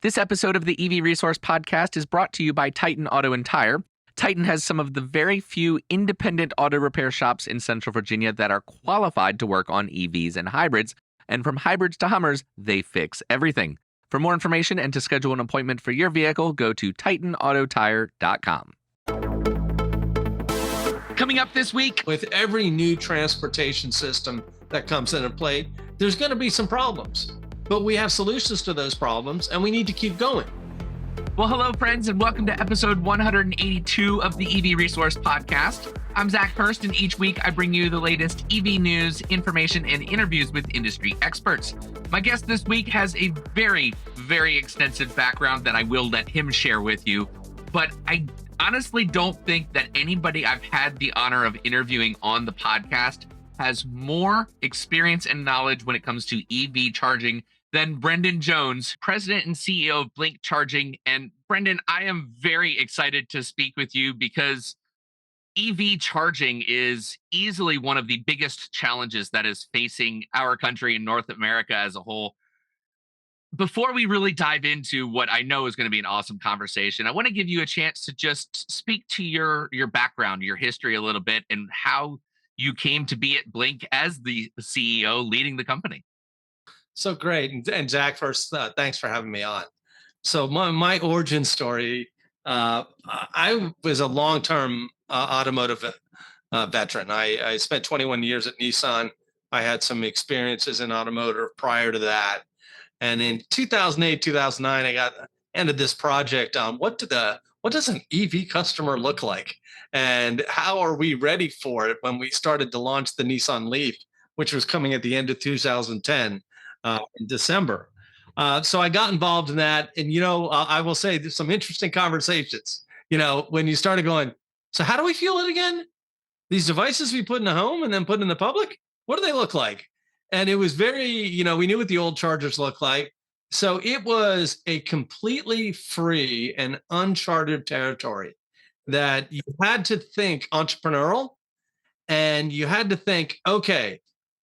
This episode of the EV Resource Podcast is brought to you by Titan Auto and Tire. Titan has some of the very few independent auto repair shops in Central Virginia that are qualified to work on EVs and hybrids. And from hybrids to Hummers, they fix everything. For more information and to schedule an appointment for your vehicle, go to TitanAutoTire.com. Coming up this week, with every new transportation system that comes into play, there's going to be some problems. But we have solutions to those problems, and we need to keep going. Well, hello, friends, and welcome to episode 182 of the EV Resource Podcast. I'm Zach Hurst, and each week I bring you the latest EV news, information, and interviews with industry experts. My guest this week has a very, very extensive background that I will let him share with you, but I honestly don't think that anybody I've had the honor of interviewing on the podcast has more experience and knowledge when it comes to EV charging than Brendan Jones, President and CEO of Blink Charging. And Brendan, I am very excited to speak with you because EV charging is easily one of the biggest challenges that is facing our country and North America as a whole. Before we really dive into what I know is going to be an awesome conversation, I want to give you a chance to just speak to your background, your history a little bit, and how you came to be at Blink as the CEO leading the company. So great. And Zach, first, thanks for having me on. So my origin story, I was a long-term automotive veteran. I spent 21 years at Nissan. I had some experiences in automotive prior to that. And in 2008, 2009, I got ended this project on what does an EV customer look like? And how are we ready for it when we started to launch the Nissan Leaf, which was coming at the end of 2010 in December. So I got involved in that. And, I will say there's some interesting conversations, when you started going, so how do we fuel it again? These devices we put in the home and then put in the public, what do they look like? And it was very, we knew what the old chargers looked like. So it was a completely free and uncharted territory that you had to think entrepreneurial, and you had to think, okay,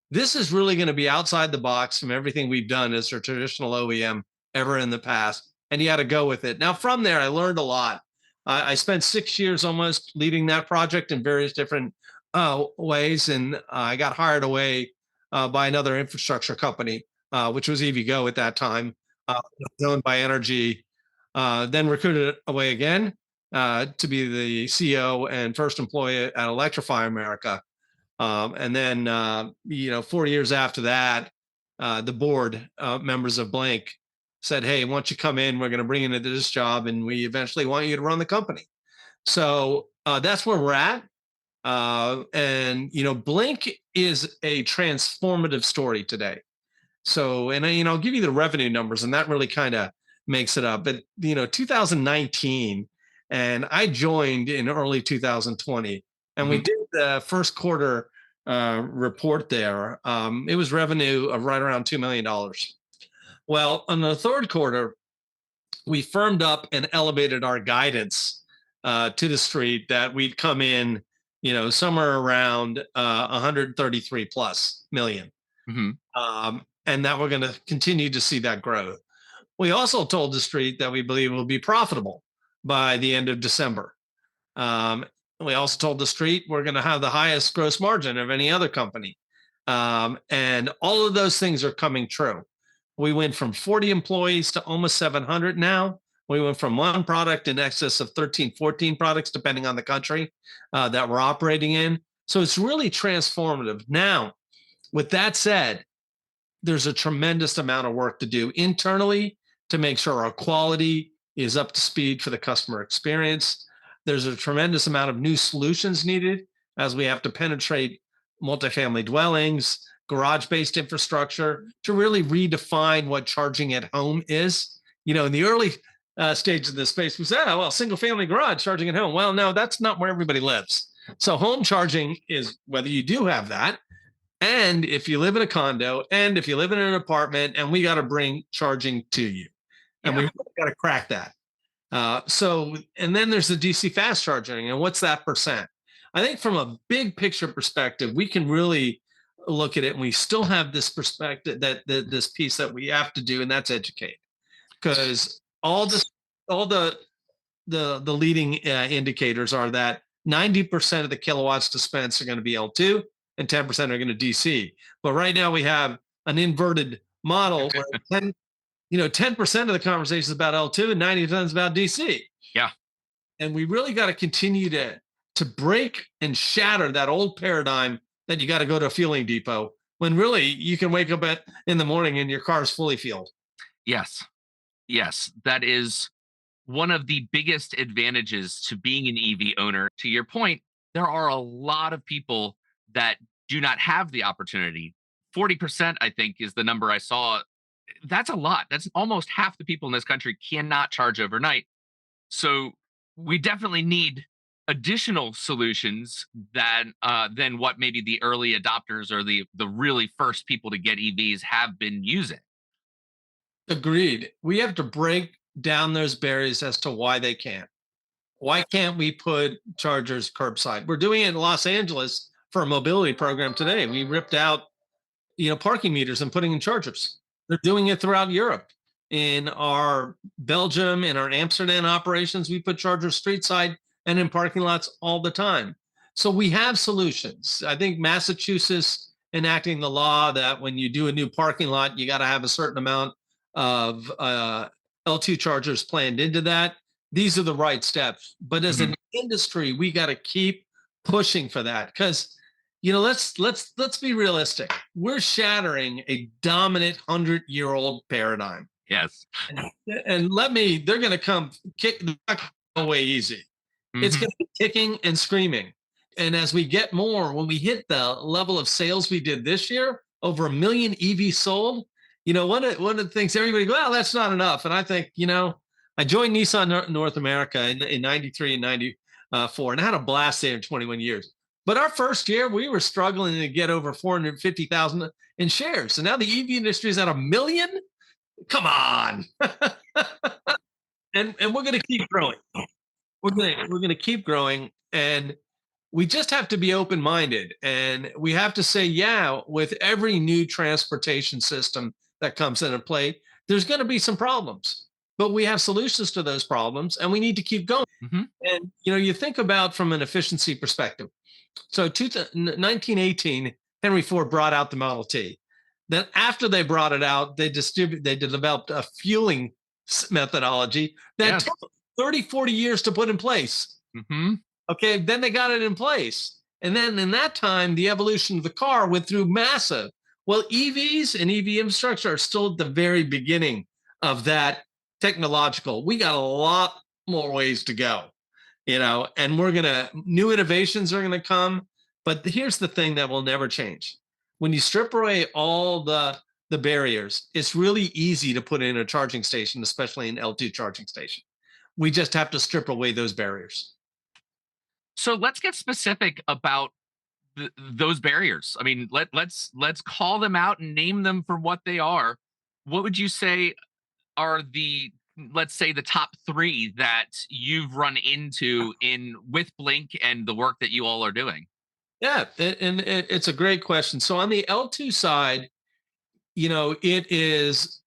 this is really going to be outside the box from everything we've done as a traditional OEM ever in the past. And you had to go with it. Now, from there, I learned a lot. I spent 6 years almost leading that project in various different ways. And I got hired away by another infrastructure company, which was EVgo at that time, owned by Energy, then recruited away again to be the CEO and first employee at Electrify America. And then, 4 years after that, the board members of Blink said, hey, why don't you come in? We're going to bring you into this job, and we eventually want you to run the company. So that's where we're at. Blink is a transformative story today. So, and I'll give you the revenue numbers, and that really kind of makes it up. But, 2019, and I joined in early 2020. And we did the first quarter report there. It was revenue of right around $2 million. Well, in the third quarter, we firmed up and elevated our guidance to the street that we'd come in, somewhere around 133 plus million. And that we're going to continue to see that growth. We also told the street that we believe we'll be profitable by the end of December. We also told the street we're going to have the highest gross margin of any other company. And all of those things are coming true. We went from 40 employees to almost 700 now. We went from one product in excess of 13, 14 products, depending on the country that we're operating in. So it's really transformative. Now, with that said, there's a tremendous amount of work to do internally to make sure our quality is up to speed for the customer experience. There's a tremendous amount of new solutions needed as we have to penetrate multifamily dwellings, garage-based infrastructure to really redefine what charging at home is. In the early stage of this space, we said, single-family garage charging at home. Well, no, that's not where everybody lives. So home charging is whether you do have that, and if you live in a condo, and if you live in an apartment, and we got to bring charging to you. And we got to crack that. And then there's the DC fast charging, and what's that percent? I think from a big picture perspective, we can really look at it, and we still have this perspective that this piece that we have to do, and that's educate. Because all the all the leading indicators are that 90% of the kilowatts dispensed are going to be L2 and 10% are going to DC. But right now we have an inverted model where 10% of the conversation is about L2 and 90% is about DC. Yeah. And we really got to continue to break and shatter that old paradigm that you got to go to a fueling depot when really you can wake up in the morning and your car is fully fueled. Yes. Yes. That is one of the biggest advantages to being an EV owner. To your point, there are a lot of people that do not have the opportunity. 40%, I think, is the number I saw. That's a lot. That's almost half the people in this country cannot charge overnight. So we definitely need additional solutions than what maybe the early adopters or the really first people to get EVs have been using. Agreed. We have to break down those barriers as to why they can't. Why can't we put chargers curbside? We're doing it in Los Angeles for a mobility program today. We ripped out, parking meters and putting in chargers. They're doing it throughout Europe. In our Belgium and our Amsterdam operations, we put chargers street side and in parking lots all the time. So we have solutions. I think Massachusetts enacting the law that when you do a new parking lot, you got to have a certain amount of L2 chargers planned into that. These are the right steps. But as an industry, we got to keep pushing for that because let's be realistic. We're shattering a dominant 100-year-old paradigm. Yes. And they're going to come kick the away easy. It's going to be kicking and screaming. And as we get more, when we hit the level of sales we did this year, over 1 million EVs sold, one of the things everybody goes, well, that's not enough. And I think, I joined Nissan North America in 93 and 94, and I had a blast there in 21 years. But our first year, we were struggling to get over 450,000 in shares. So now the EV industry is at 1 million. Come on. and we're going to keep growing. We're going to keep growing, and we just have to be open-minded, and we have to say, yeah, with every new transportation system that comes into play, there's going to be some problems, but we have solutions to those problems, and we need to keep going. And you think about from an efficiency perspective. So 1918, Henry Ford brought out the Model T. Then after they brought it out, they developed a fueling methodology that took 30, 40 years to put in place. Okay, then they got it in place. And then in that time, the evolution of the car went through massive. Well, EVs and EV infrastructure are still at the very beginning of that technological. We got a lot more ways to go, and new innovations are going to come. But here's the thing that will never change. When you strip away all the barriers, it's really easy to put in a charging station, especially an L2 charging station. We just have to strip away those barriers. So let's get specific about those barriers. I mean, let's call them out and name them for what they are. What would you say are let's say the top 3 that you've run into with Blink and the work that you all are doing? Yeah, and it's a great question. So on the L2 side, it is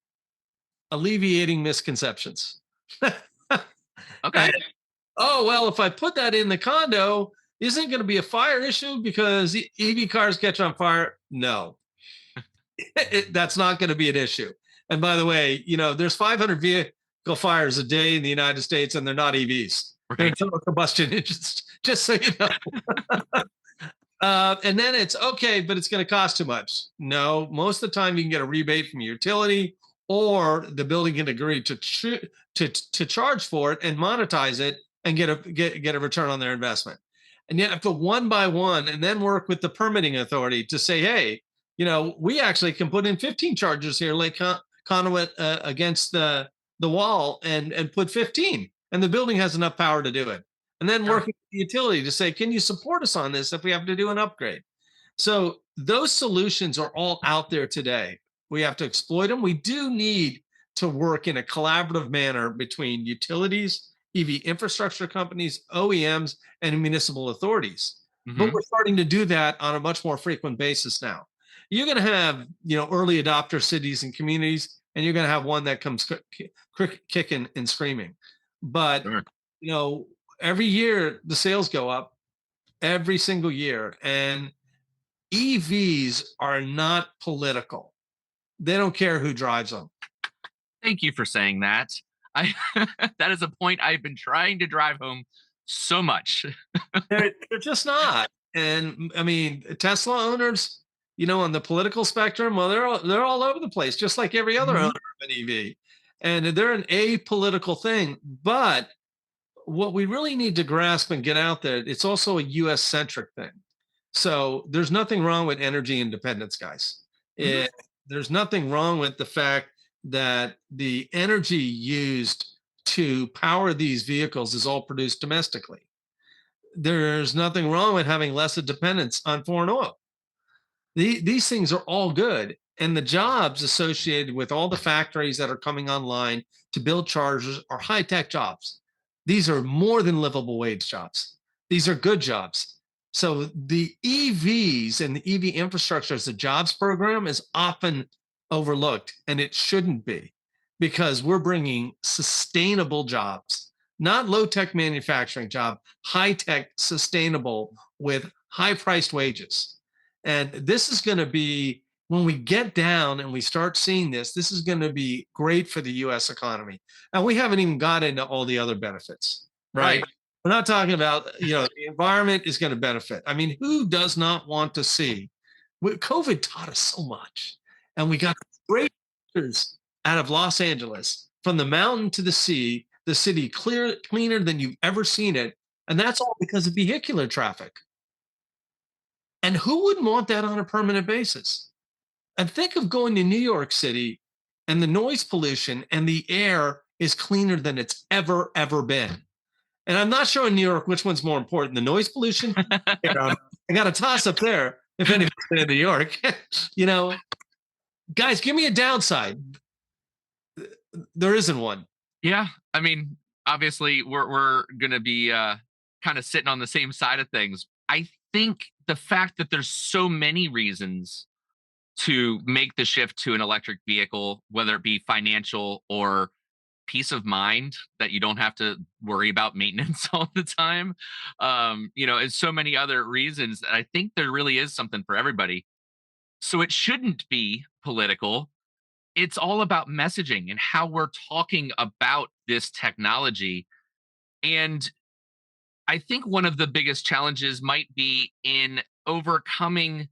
alleviating misconceptions. Okay. Oh, well, if I put that in the condo, isn't going to be a fire issue because EV cars catch on fire? No, that's not going to be an issue. And by the way, there's 500 vehicle fires a day in the United States, and they're not EVs. Right. They're internal combustion engines, just so you know. And then it's okay, but it's going to cost too much. No, most of the time you can get a rebate from your utility, or the building can agree to charge for it and monetize it and get a return on their investment. And you have to one by one, and then work with the permitting authority to say, hey, we actually can put in 15 chargers here, like conduit against the wall, and put 15, and the building has enough power to do it. And then working with the utility to say, can you support us on this if we have to do an upgrade? So those solutions are all out there today. We have to exploit them. We do need to work in a collaborative manner between utilities, EV infrastructure companies, OEMs, and municipal authorities. But we're starting to do that on a much more frequent basis now. You're going to have, early adopter cities and communities. and you're going to have one that comes kicking and screaming. But Sure. you know, every year the sales go up every single year, and EVs are not political. They don't care who drives them. Thank you for saying that. I that is a point I've been trying to drive home so much. They're just not. And I mean, Tesla owners, on the political spectrum, well, they're all over the place, just like every other owner Mhm. of an EV. And they're an apolitical thing. But what we really need to grasp and get out there, it's also a US centric thing. So there's nothing wrong with energy independence, guys. Mhm. There's nothing wrong with the fact that the energy used to power these vehicles is all produced domestically. There's nothing wrong with having less of dependence on foreign oil. These things are all good. And the jobs associated with all the factories that are coming online to build chargers are high tech jobs. These are more than livable wage jobs. These are good jobs. So the EVs and the EV infrastructure as a jobs program is often overlooked, and it shouldn't be, because we're bringing sustainable jobs, not low tech manufacturing job, high tech, sustainable with high priced wages. And this is going to be, when we get down and we start seeing this is going to be great for the US economy. And we haven't even got into all the other benefits, right? Right. We're not talking about, the environment is going to benefit. I mean, who does not want to see? COVID taught us so much. And we got great pictures out of Los Angeles, from the mountain to the city cleaner than you've ever seen it. And that's all because of vehicular traffic. And who wouldn't want that on a permanent basis? And think of going to New York City, and the noise pollution and the air is cleaner than it's ever been. And I'm not sure in New York which one's more important, the noise pollution. I got a toss up there if anybody's been in New York. you know, Guys, give me a downside. There isn't one. Yeah, I mean, obviously, we're gonna be kind of sitting on the same side of things. I think the fact that there's so many reasons to make the shift to an electric vehicle, whether it be financial or peace of mind that you don't have to worry about maintenance all the time, and so many other reasons. I think there really is something for everybody. So it shouldn't be political. It's all about messaging and how we're talking about this technology. And I think one of the biggest challenges might be in overcoming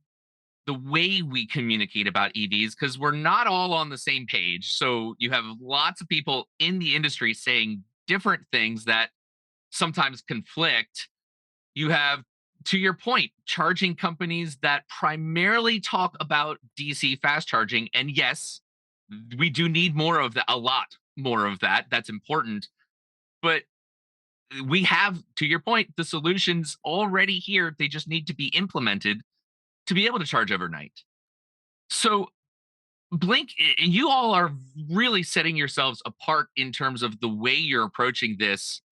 the way we communicate about EVs, because we're not all on the same page. So you have lots of people in the industry saying different things that sometimes conflict. You have, to your point, charging companies that primarily talk about DC fast charging. And yes, we do need more of that, a lot more of that. That's important. But we have, to your point, the solutions already here. They just need to be implemented to be able to charge overnight. So, Blink, you all are really setting yourselves apart in terms of the way you're approaching this.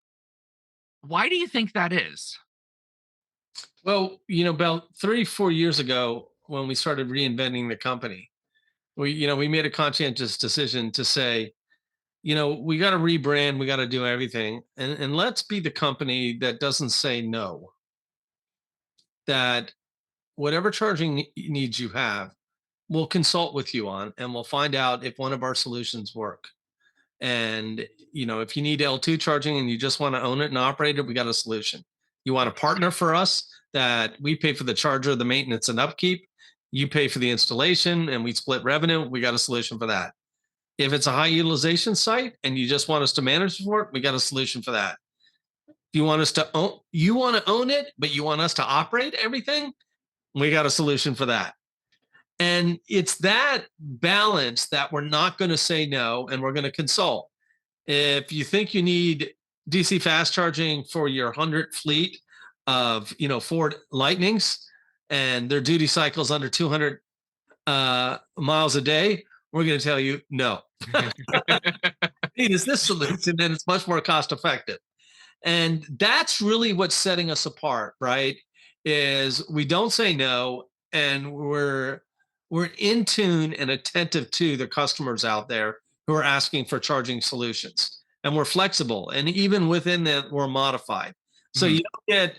Why do you think that is? Well, about 3, 4 years ago, when we started reinventing the company, we made a conscientious decision to say, we got to rebrand, we got to do everything. And let's be the company that doesn't say no, that whatever charging needs you have, we'll consult with you on, and we'll find out if one of our solutions work. And, if you need L2 charging and you just want to own it and operate it, we got a solution. You want a partner for us that we pay for the charger, the maintenance and upkeep, you pay for the installation, and we split revenue, we got a solution for that. If it's a high utilization site and you just want us to manage for it, we got a solution for that. If you want to own it, but you want us to operate everything, we got a solution for that. And it's that balance that we're not going to say no, and we're going to consult. If you think you need DC fast charging for your 100 fleet of, Ford Lightnings, and their duty cycles under 200 miles a day, we're going to tell you no. It is this solution, and it's much more cost effective. And that's really what's setting us apart, right? Is we don't say no, and we're we're in tune and attentive to the customers out there who are asking for charging solutions. And we're flexible. And even within that, we're modified. So Mhm. you don't get,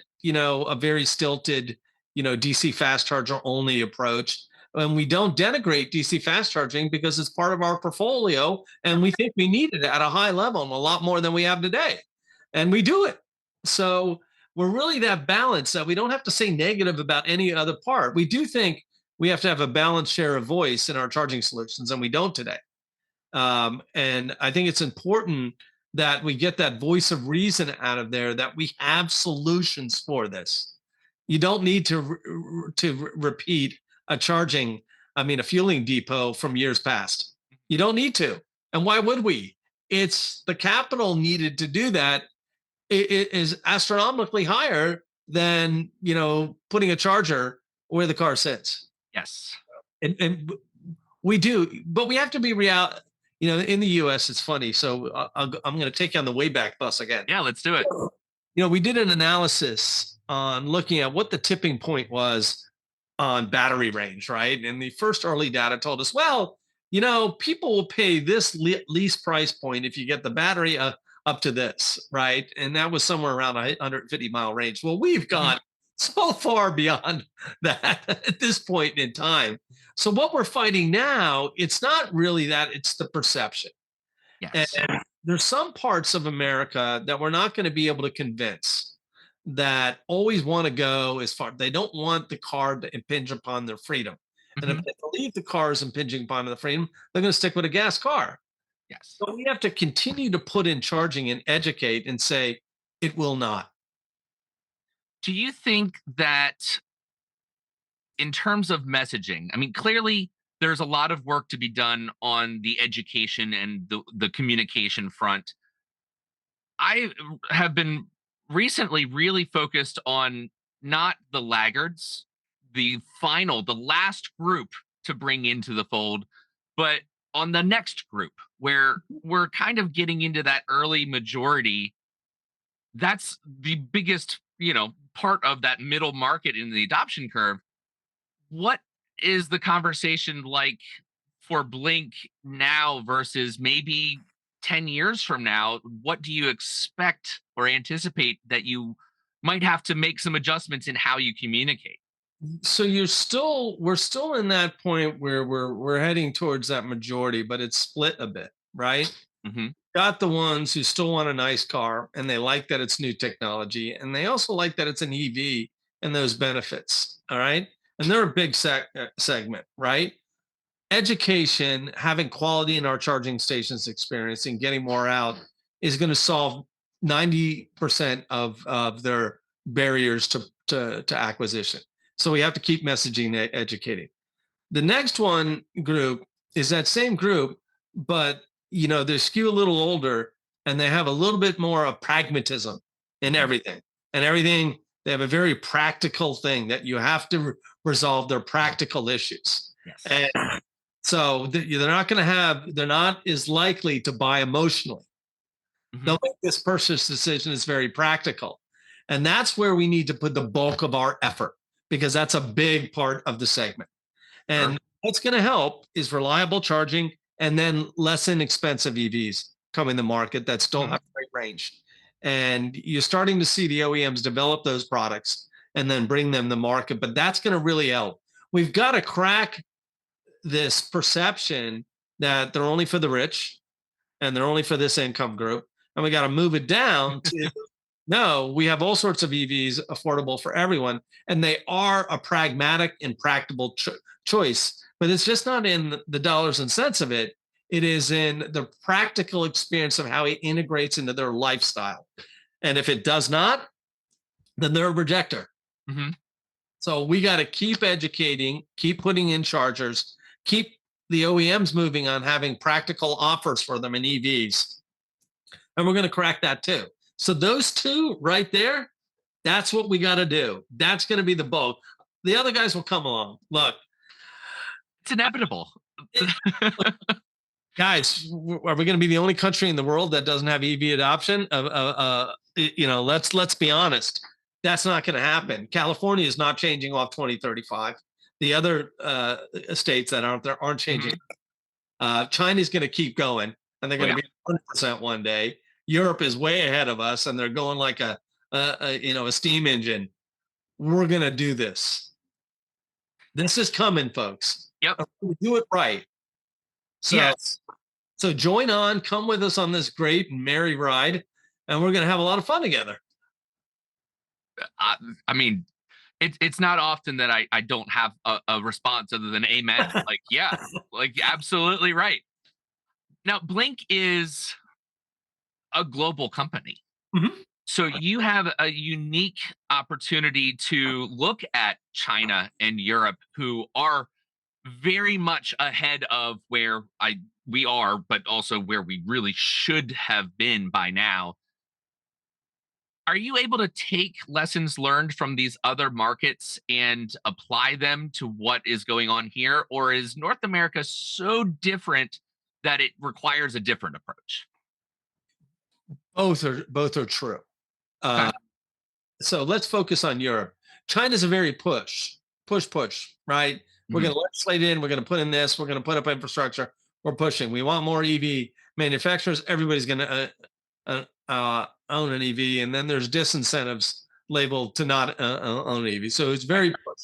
a very stilted, DC fast charger only approach. And we don't denigrate DC fast charging because it's part of our portfolio. And we think we need it at a high level and a lot more than we have today. And we do it. So we're really that balance that we don't have to say negative about any other part. We do think we have to have a balanced share of voice in our charging solutions, and we don't today. And I think it's important that we get that voice of reason out of there, that we have solutions for this. You don't need to repeat a fueling depot from years past. You don't need to. And why would we? It's the capital needed to do that. It is astronomically higher than putting a charger where the car sits. Yes. And we do, but we have to be real. In the U.S., it's funny. So I'm going to take you on the Wayback Bus again. Yeah, let's do it. We did an analysis on looking at what the tipping point was on battery range, right? And the first early data told us, well, people will pay this lease price point if you get the battery up to this, right? And that was somewhere around a 150-mile range. Well, we've gone so far beyond that at this point in time. So what we're finding now, it's not really that, it's the perception. Yes. And there's some parts of America that we're not going to be able to convince, that always want to go as far. They don't want the car to impinge upon their freedom. And if Mhm. they believe the car is impinging upon their freedom, they're going to stick with a gas car. Yes. So we have to continue to put in charging and educate and say it will not. Do you think that in terms of messaging, I mean, clearly there's a lot of work to be done on the education and the communication front. I have been recently really focused on not the laggards, the last group to bring into the fold, but on the next group where we're kind of getting into that early majority. That's the biggest, part of that middle market in the adoption curve. What is the conversation like for Blink now versus maybe 10 years from now? What do you expect or anticipate that you might have to make some adjustments in how you communicate? So we're still in that point where we're heading towards that majority, but it's split a bit, right? Hmm. Got the ones who still want a nice car and they like that it's new technology, and they also like that it's an EV and those benefits. All right. And they're a big segment, right? Education, having quality in our charging stations experience and getting more out is going to solve 90% of their barriers to acquisition. So we have to keep messaging, educating. The next one group is that same group, but they skew a little older and they have a little bit more of pragmatism in everything. And everything, they have a very practical thing that you have to resolve their practical issues. Yes. And so they're not as likely to buy emotionally. Hmm. They'll make this purchase decision is very practical. And that's where we need to put the bulk of our effort, because that's a big part of the segment. Sure. And what's going to help is reliable charging and then less inexpensive EVs coming to market that still have great range. And you're starting to see the OEMs develop those products and then bring them to market. But that's going to really help. We've got to crack this perception that they're only for the rich and they're only for this income group. And we got to move it down to no, we have all sorts of EVs affordable for everyone. And they are a pragmatic and practical choice, but it's just not in the dollars and cents of it. It is in the practical experience of how it integrates into their lifestyle. And if it does not, then they're a rejecter. Hmm. So we got to keep educating, keep putting in chargers, keep the OEMs moving on having practical offers for them in EVs. And we're going to crack that too. So those two right there, that's what we got to do. That's going to be the bulk. The other guys will come along. Look, It's inevitable. guys, are we going to be the only country in the world that doesn't have EV adoption? Let's be honest. That's not going to happen. California is not changing off 2035. The other states that aren't there aren't changing. Mhm. China's going to keep going, and they're Oh going yeah. to be 100% one day. Europe is way ahead of us, and they're going like a steam engine. We're going to do this. This is coming, folks. Yep. We do it right. So Yes. so join on, come with us on this great and merry ride, and we're going to have a lot of fun together. I, I mean, it's not often that I don't have a response other than amen. Like, yeah, like absolutely right. Now, Blink is a global company. Mhm. So you have a unique opportunity to look at China and Europe, who are very much ahead of where I we are, but also where we really should have been by now. Are you able to take lessons learned from these other markets and apply them to what is going on here? Or is North America so different that it requires a different approach? Both are true. Okay. Uh, so let's focus on Europe. China's a very push, right? We're Mhm. going to legislate in, we're going to put in this, we're going to put up infrastructure, we're pushing. We want more EV manufacturers. Everybody's going to own an EV, and then there's disincentives labeled to not own an EV. So it's Right. very push.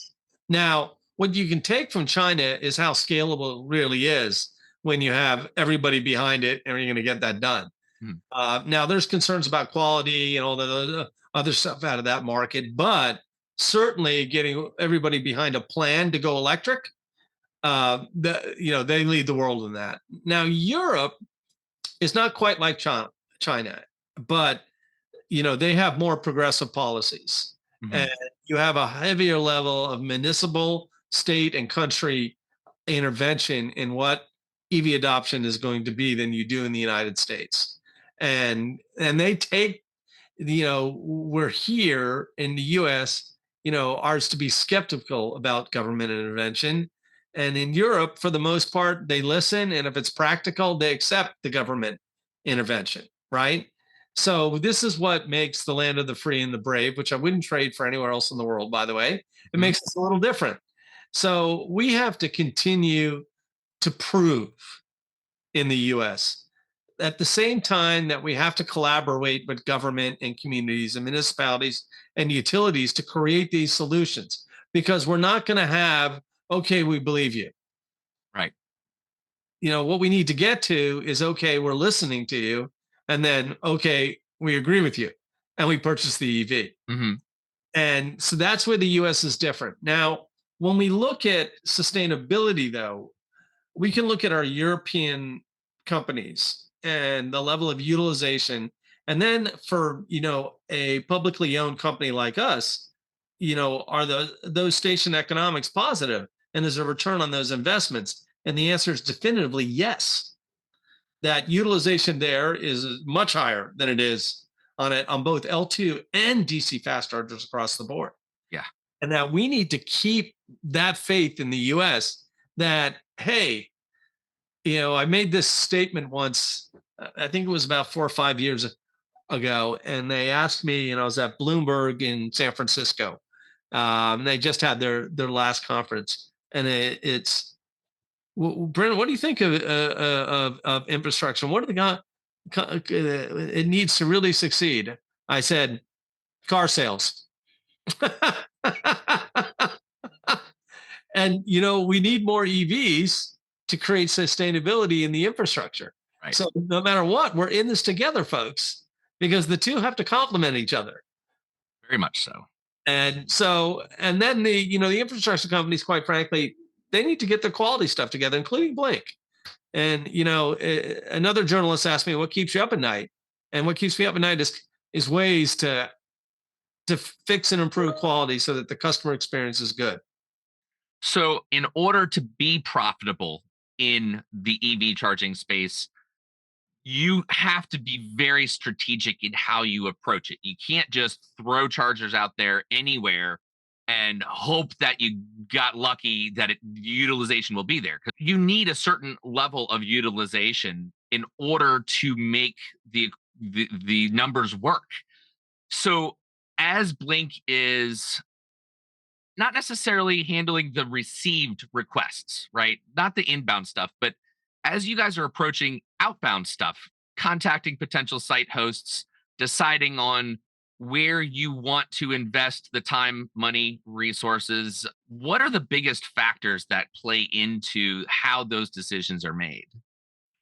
Now, what you can take from China is how scalable it really is when you have everybody behind it, and you're going to get that done. Mhm. Now, there's concerns about quality and all the other stuff out of that market, but certainly getting everybody behind a plan to go electric, they lead the world in that. Now, Europe is not quite like China, but they have more progressive policies, and Mhm. you have a heavier level of municipal, state, and country intervention in what EV adoption is going to be than you do in the United States. And they take, we're here in the US, ours to be skeptical about government intervention. And in Europe, for the most part, they listen. And if it's practical, they accept the government intervention, right? So this is what makes the land of the free and the brave, which I wouldn't trade for anywhere else in the world, by the way. It Mhm. makes us a little different. So we have to continue to prove in the US at the same time that we have to collaborate with government and communities and municipalities and utilities to create these solutions, because we're not going to have, okay, we believe you. Right. What we need to get to is, okay, we're listening to you, and then, okay, we agree with you, and we purchase the EV. Mhm. And so that's where the US is different. Now, when we look at sustainability, though, we can look at our European companies and the level of utilization. And then for, a publicly owned company like us, are those station economics positive? And is there a return on those investments? And the answer is definitively yes. That utilization there is much higher than it is on both L2 and DC fast chargers across the board. Yeah. And that we need to keep that faith in the US that, hey, I made this statement once. I think it was about 4 or 5 years ago, and they asked me. I was at Bloomberg in San Francisco. They just had their last conference, and it's Brendan. What do you think of infrastructure? What are the it needs to really succeed? I said, car sales. And we need more EVs to create sustainability in the infrastructure. Right. So no matter what, we're in this together, folks, because the two have to complement each other. Very much so. And then the infrastructure companies, quite frankly, they need to get their quality stuff together, including Blink. And another journalist asked me, "What keeps you up at night?" And what keeps me up at night is ways to fix and improve quality so that the customer experience is good. So, in order to be profitable in the EV charging space, you have to be very strategic in how you approach it. You can't just throw chargers out there anywhere and hope that you got lucky that utilization will be there. 'Cause you need a certain level of utilization in order to make the numbers work. So, as Blink is not necessarily handling the received requests, right? Not the inbound stuff, but as you guys are approaching outbound stuff, contacting potential site hosts, deciding on where you want to invest the time, money, resources, what are the biggest factors that play into how those decisions are made?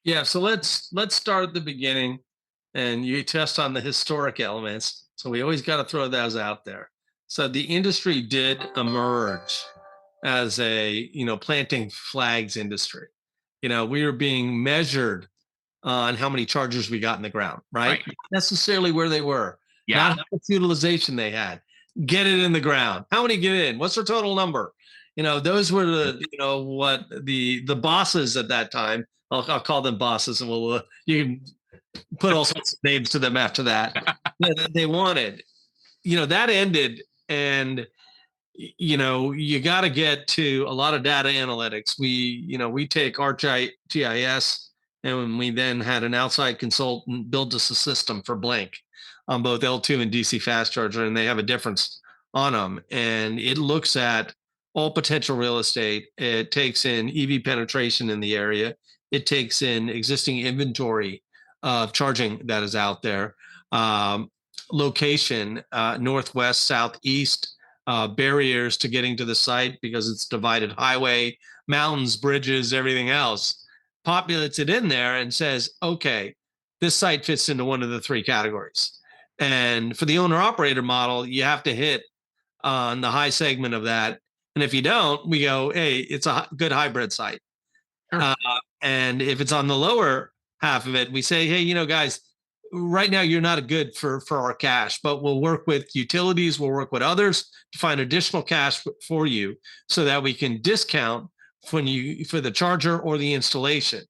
Yeah, so let's start at the beginning, and you test on the historic elements. So we always got to throw those out there. So the industry did emerge as a planting flags industry. We were being measured on how many chargers we got in the ground, right? Right. Not necessarily where they were, Yeah. not how much utilization they had. Get it in the ground. How many get in? What's their total number? Those were what the bosses at that time. I'll call them bosses, and you can put all sorts of names to them after that. They wanted. That ended, and you got to get to a lot of data analytics. We take ArcGIS, and we then had an outside consultant build us a system for Blink on both L2 and DC fast charger, and they have a difference on them. And it looks at all potential real estate. It takes in EV penetration in the area. It takes in existing inventory of charging that is out there, location, northwest, southeast, barriers to getting to the site because it's divided highway, mountains, bridges, everything else. Populates it in there and says, okay, this site fits into one of the three categories. And for the owner operator model, you have to hit on the high segment of that. And if you don't, we go, hey, it's a good hybrid site. Sure. Uh, and if it's on the lower half of it, we say, hey, guys, right now you're not a good for our cash, but we'll work with utilities, we'll work with others to find additional cash for you so that we can discount for the charger or the installation.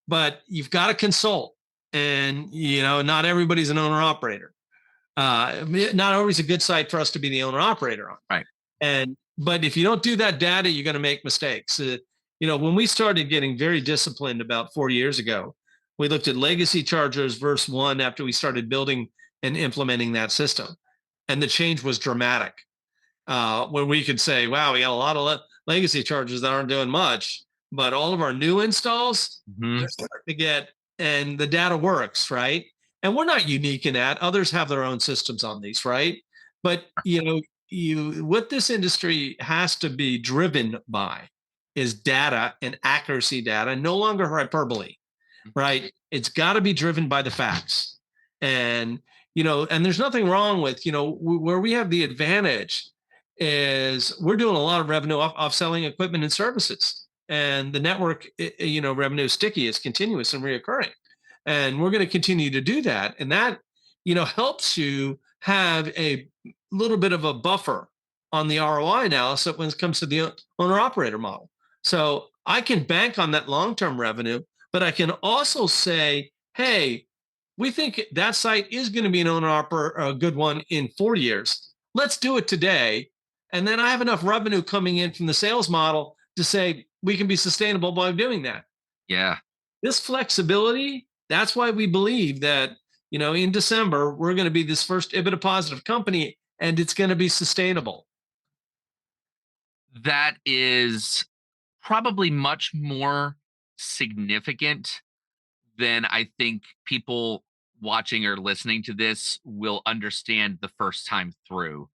But you've got to consult, and not everybody's an owner operator. Not always a good site for us to be the owner operator on. Right. But if you don't do that data, you're going to make mistakes. When we started getting very disciplined about 4 years ago, we looked at legacy chargers versus one after we started building and implementing that system. And the change was dramatic. When we could say, wow, we got a lot of legacy chargers that aren't doing much, but all of our new installs, they're starting to get, and the data works, right? And we're not unique in that. Others have their own systems on these, right? But, what this industry has to be driven by is data and accuracy data, no longer hyperbole, right? It's got to be driven by the facts. And, and there's nothing wrong with, where we have the advantage is we're doing a lot of revenue off selling equipment and services. And the network, revenue is sticky, it's continuous and reoccurring. And we're going to continue to do that. And that, helps you have a little bit of a buffer on the ROI analysis when it comes to the owner operator model. So I can bank on that long-term revenue, but I can also say, hey, we think that site is going to be an owner operator, a good one in 4 years. Let's do it today. And then I have enough revenue coming in from the sales model to say we can be sustainable by doing that. Yeah. This flexibility, that's why we believe that, in December, we're going to be this first EBITDA positive company, and it's going to be sustainable. That is probably much more significant than I think people watching or listening to this will understand the first time through.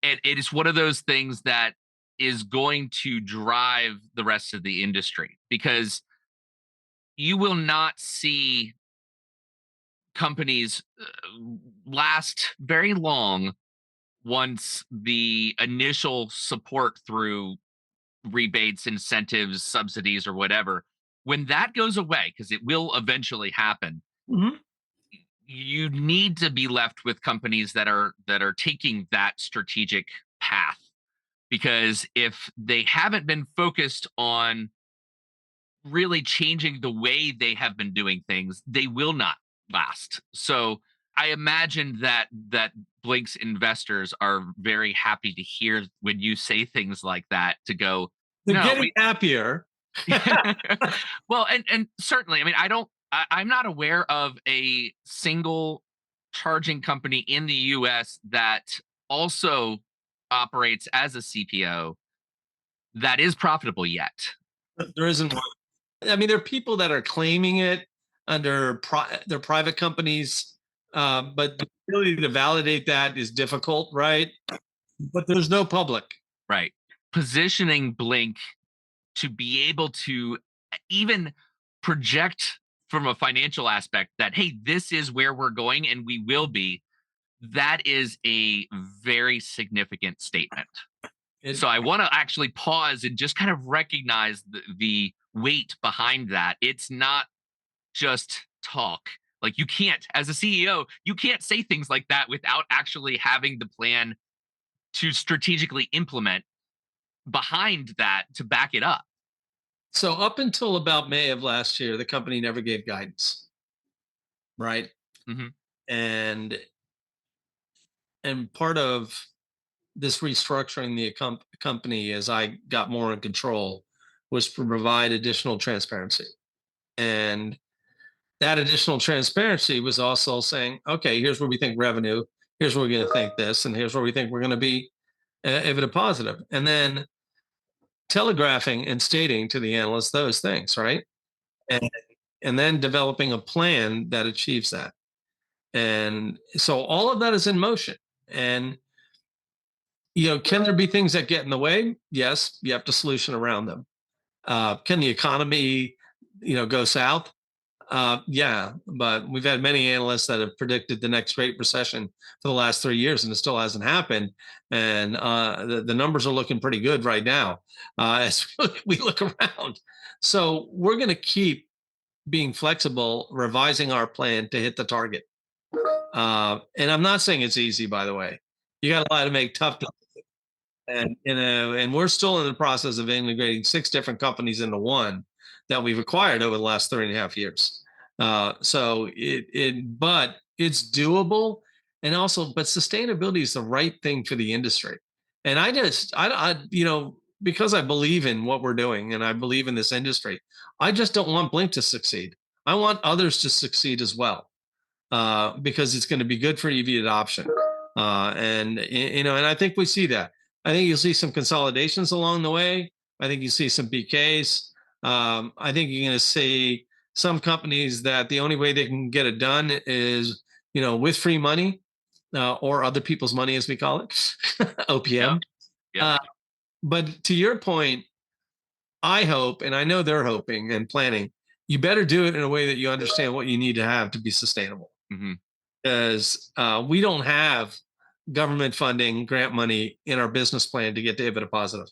It is one of those things that is going to drive the rest of the industry because you will not see companies last very long once the initial support through rebates, incentives, subsidies, or whatever, when that goes away, because it will eventually happen, Mhm. you need to be left with companies that are taking that strategic path. Because if they haven't been focused on really changing the way they have been doing things, they will not last. So I imagine that Blink's investors are very happy to hear when you say things like that to go, They're no, getting happier. well, and certainly, I mean, I'm not aware of a single charging company in the US that also operates as a CPO that is profitable yet. There isn't one. I mean, there are people that are claiming it under their private companies, but the ability to validate that is difficult, right? But there's no public. Right. Positioning Blink to be able to even project from a financial aspect that, hey, this is where we're going and we will be, that is a very significant statement. It, So I want to actually pause and just kind of recognize the weight behind that. It's not just talk. Like you can't, as a CEO, you can't say things like that without actually having the plan to strategically implement behind that to back it up. so up until about May of last year, the company never gave guidance, right? Hmm. And part of this restructuring the company as I got more in control was to provide additional transparency. And that additional transparency was also saying, okay, here's where we think revenue, here's where we're going to think this, and here's where we think we're going to be EBITDA positive. And then telegraphing and stating to the analysts those things, right? And, and then developing a plan that achieves that. And so all of that is in motion. And can there be things that get in the way? Yes, you have to solution around them. Can the economy, go south? Yeah, but we've had many analysts that have predicted the next great recession for the last 3 years, and it still hasn't happened. And the numbers are looking pretty good right now as we look around. So we're going to keep being flexible, revising our plan to hit the target. And I'm not saying it's easy, by the way. You got a lot to make tough, and we're still in the process of integrating 6 different companies into one that we've acquired over the last 3.5 years. So but it's doable, and also, but sustainability is the right thing for the industry. And because I believe in what we're doing and I believe in this industry, I just don't want Blink to succeed. I want others to succeed as well, because it's going to be good for EV adoption. And I think we see that. I think you'll see some consolidations along the way. I think you see some BKs. I think you're going to see some companies that the only way they can get it done is, with free money, or other people's money, as we call it, OPM. Yeah. But to your point, I hope, and I know they're hoping and planning, you better do it in a way that you understand what you need to have to be sustainable. Hmm. Because we don't have government funding, grant money in our business plan to get to EBITDA positive.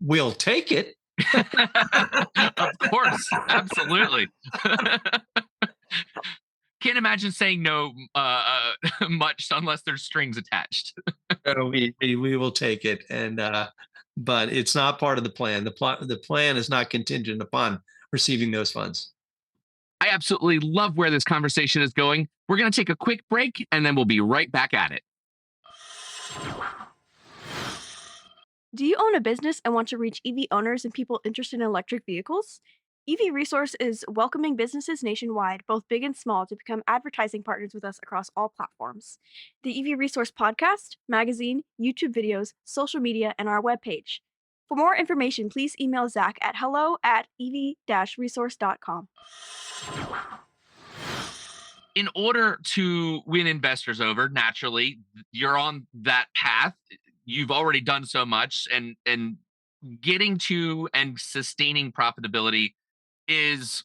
We'll take it. Of course, absolutely. Can't imagine saying no much unless there's strings attached. We will take it, and but it's not part of the plan. The plan is not contingent upon receiving those funds. I absolutely love where this conversation is going. We're going to take a quick break and then we'll be right back at it. Do you own a business and want to reach EV owners and people interested in electric vehicles? EV Resource is welcoming businesses nationwide, both big and small, to become advertising partners with us across all platforms. The EV Resource podcast, magazine, YouTube videos, social media, and our webpage. For more information, please email Zach at hello@ev-resource.com. In order to win investors over, naturally, you're on that path. You've already done so much, and getting to and sustaining profitability is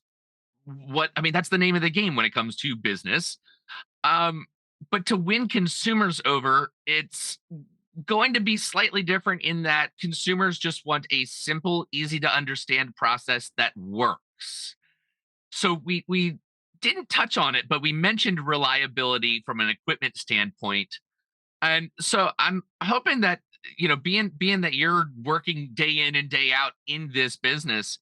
that's the name of the game when it comes to business. But to win consumers over, it's going to be slightly different in that consumers just want a simple, easy to understand process that works. So we didn't touch on it, but we mentioned reliability from an equipment standpoint. And so I'm hoping that, being that you're working day in and day out in this business,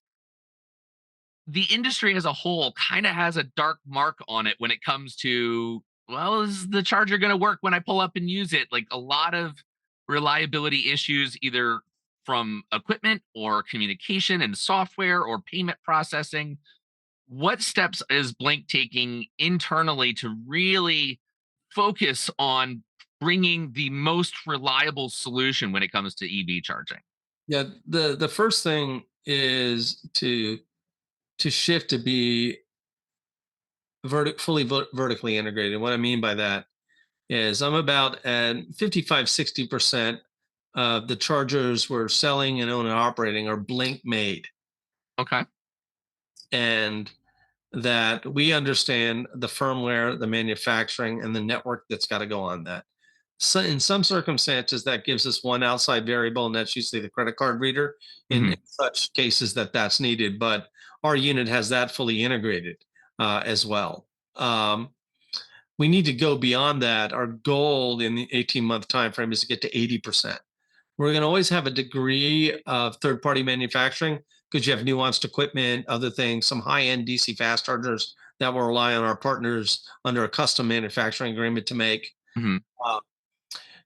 the industry as a whole kind of has a dark mark on it when it comes to, well, is the charger going to work when I pull up and use it? Like a lot of reliability issues, either from equipment or communication and software or payment processing. What steps is Blink taking internally to really focus on bringing the most reliable solution when it comes to EV charging? Yeah, the first thing is to shift to be vertically integrated. What I mean by that is I'm about at 55-60% of the chargers we're selling and own and operating are Blink made. Okay. And that we understand the firmware, the manufacturing, and the network that's got to go on that. So in some circumstances, that gives us one outside variable, and that's usually the credit card reader. In Hmm. such cases that's needed, but our unit has that fully integrated as well. We need to go beyond that. Our goal in the 18-month time frame is to get to 80%. We're going to always have a degree of third-party manufacturing because you have nuanced equipment, other things, some high-end DC fast chargers that will rely on our partners under a custom manufacturing agreement to make. Hmm. Uh,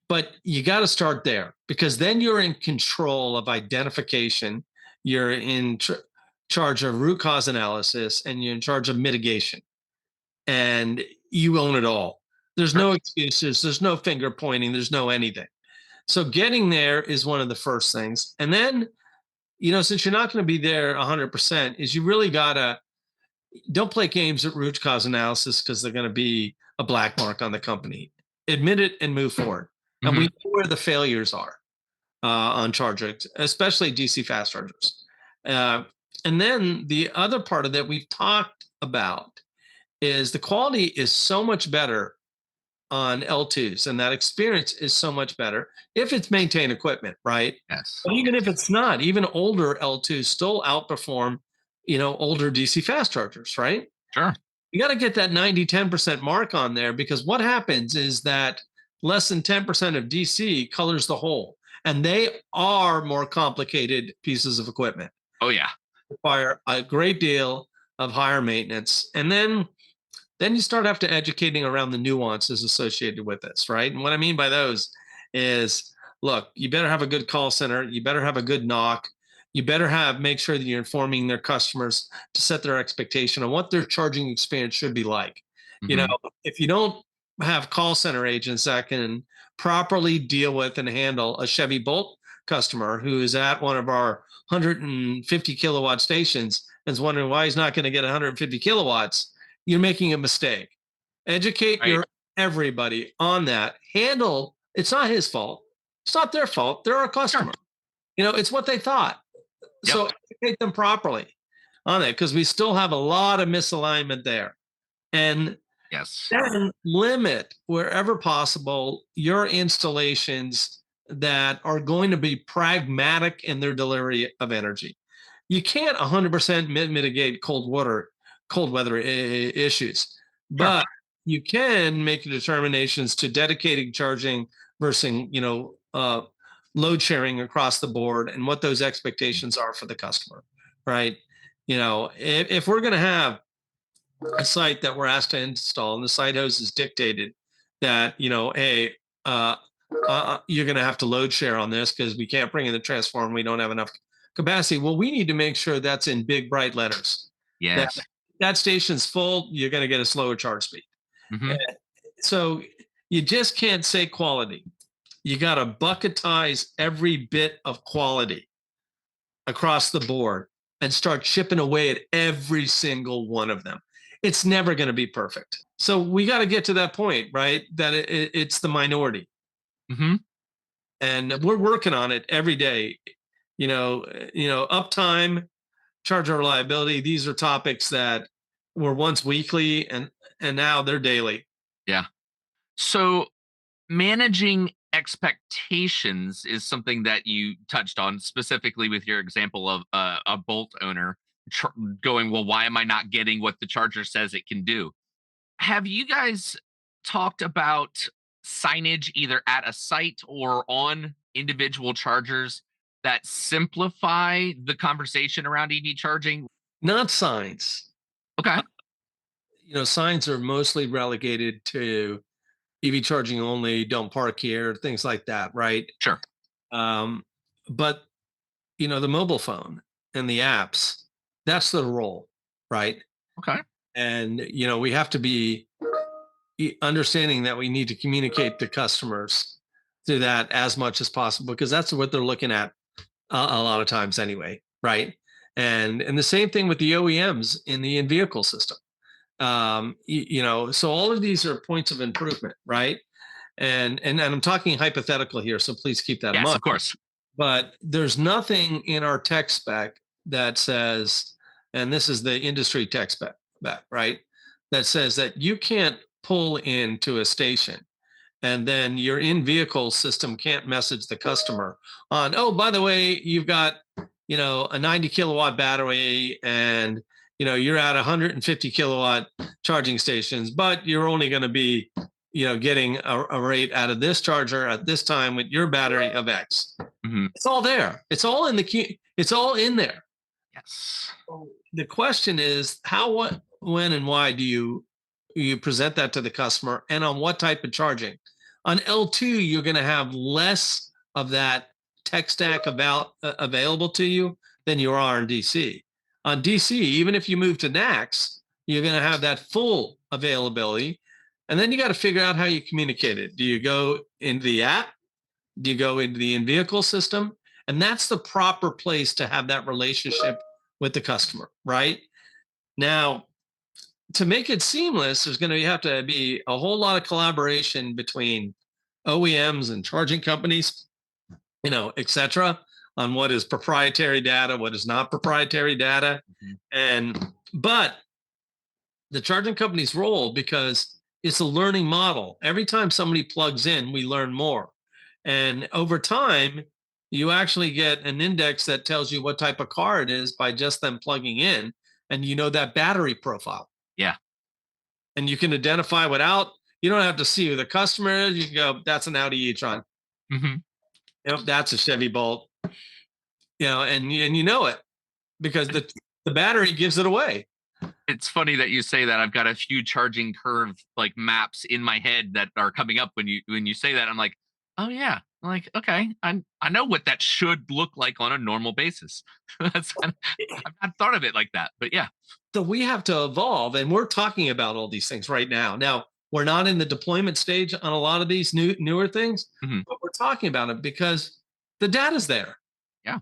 but you got to start there because then you're in control of identification. You're in charge of root cause analysis, and you're in charge of mitigation. And you own it all. There's Sure. no excuses. There's no finger pointing. There's no anything. So getting there is one of the first things. And then, since you're not going to be there 100%, is you really got to don't play games at root cause analysis because they're going to be a black mark on the company. Admit it and move forward. And we Hmm. know where the failures are on chargers, especially DC fast chargers. Uh, and then the other part of that we've talked about is the quality is so much better on L2s, and that experience is so much better if it's maintained equipment, right? Yes. But even if it's not, even older L2s still outperform, older DC fast chargers, right? Sure. You got to get that 90-10% mark on there because what happens is that less than 10% of DC colors the whole, and they are more complicated pieces of equipment, Oh yeah. require a great deal of higher maintenance. And then you start after educating around the nuances associated with this, right? And what I mean by those is, look, you better have a good call center, you better have a good knock, you better make sure that you're informing their customers to set their expectation on what their charging experience should be like. You know, Hmm. if you don't have call center agents that can properly deal with and handle a Chevy Bolt customer who is at one of our 150 kilowatt stations and is wondering why he's not going to get 150 kilowatts, you're making a mistake. Educate Right. your everybody on that. Handle, it's not his fault. It's not their fault. They're our Sure. customer. It's what they thought. Yep. So educate them properly on it because we still have a lot of misalignment there. And Yes. then limit wherever possible your installations that are going to be pragmatic in their delivery of energy. You can't 100% mitigate cold weather issues, Sure. but you can make determinations to dedicating charging versus load sharing across the board and what those expectations are for the customer, right? If we're going to have a site that we're asked to install and the site host is dictated that hey, you're going to have to load share on this because we can't bring in the transformer, we don't have enough capacity. Well, we need to make sure that's in big bright letters that Yes. that station's full, you're going to get a slower charge speed. Hmm. Eh, so you just can't say quality. You got to bucketize every bit of quality across the board and start chipping away at every single one of them. It's never going to be perfect. So we got to get to that point, right? That it's the minority, Hmm. and we're working on it every day. Uptime, charger reliability. These are topics that were once weekly, and now they're daily. Yeah. So managing expectations is something that you touched on specifically with your example of a Bolt owner tr- going, well, why am I not getting what the charger says it can do? Have you guys talked about signage either at a site or on individual chargers that simplify the conversation around EV charging? Not signs. Okay. Signs are mostly relegated to EV charging only, don't park here, things like that, right? Sure. Um, but the mobile phone and the apps, that's the role, right? Okay. And we have to be understanding that we need to communicate to customers through that as much as possible, because that's what they're looking at a lot of times anyway, right? And the same thing with the OEMs in the in-vehicle system. So all of these are points of improvement, right? And I'm talking hypothetical here, so please keep that in Yes, mind. of course. But there's nothing in our tech spec that says, and this is the industry tech spec, right? That says that you can't pull into a station and then your in-vehicle system can't message the customer on, oh, by the way, you've got, a 90 kilowatt battery and, you're at 150 kilowatt charging stations, but you're only going to be, getting a rate out of this charger at this time with your battery of X. Mm-hmm. It's all there. It's all in it's all in there. Yes. The question is how, what, when, and why do you present that to the customer, and on what type of charging? On L2, you're going to have less of that tech stack available to you than you are on DC. On DC, even if you move to NACS, you're going to have that full availability. And then you got to figure out how you communicate it. Do you go into the app? Do you go into the in-vehicle system? And that's the proper place to have that relationship with the customer, right? Now, to make it seamless, there's going to have to be a whole lot of collaboration between OEMs and charging companies, et cetera, on what is proprietary data, what is not proprietary data. But the charging company's role, because it's a learning model. Every time somebody plugs in, we learn more. And over time, you actually get an index that tells you what type of car it is by just them plugging in, and that battery profile. Yeah. And you can identify you don't have to see who the customer is. You can go, that's an Audi e-tron. Mm-hmm. That's a Chevy Bolt. And you know it because the battery gives it away. It's funny that you say that. I've got a few charging curve like maps in my head that are coming up when you say that. I'm like, oh yeah. I'm like, okay, I know what that should look like on a normal basis. I've not thought of it like that, but yeah. So we have to evolve, and we're talking about all these things right now. Now, we're not in the deployment stage on a lot of these newer things, but we're talking about it because the data's there. Yeah.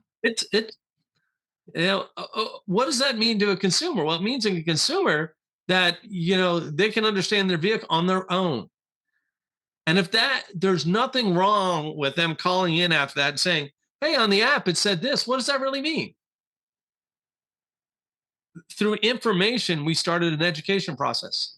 What does that mean to a consumer? Well, it means to a consumer that, they can understand their vehicle on their own. And if there's nothing wrong with them calling in after that and saying, hey, on the app, it said this. What does that really mean? Through information, we started an education process.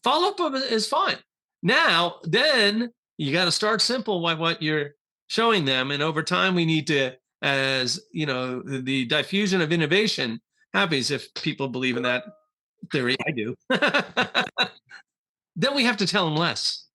Follow-up is fine. Now, then you got to start simple by what you're showing them. And over time, we need to, as the diffusion of innovation happens, if people believe in that theory, I do, then we have to tell them less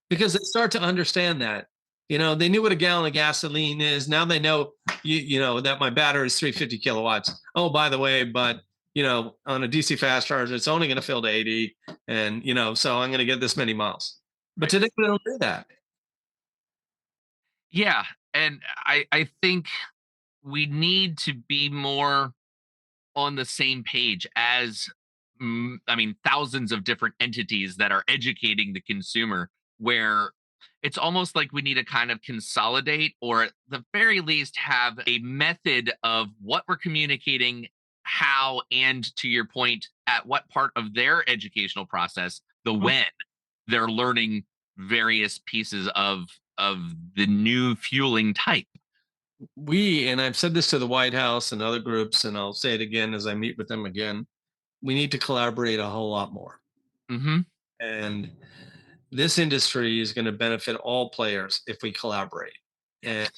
because they start to understand that. They knew what a gallon of gasoline is. Now they know, that my battery is 350 kilowatts. Oh, by the way, but, on a DC fast charger, it's only going to fill to 80. And, so I'm going to get this many miles. But today we don't do that. Yeah. And I think we need to be more on the same page as, thousands of different entities that are educating the consumer, where it's almost like we need to kind of consolidate, or at the very least have a method of what we're communicating, how, and to your point, at what part of their educational process, when they're learning various pieces of the new fueling type. And I've said this to the White House and other groups, and I'll say it again as I meet with them again, we need to collaborate a whole lot more. And this industry is going to benefit all players if we collaborate. And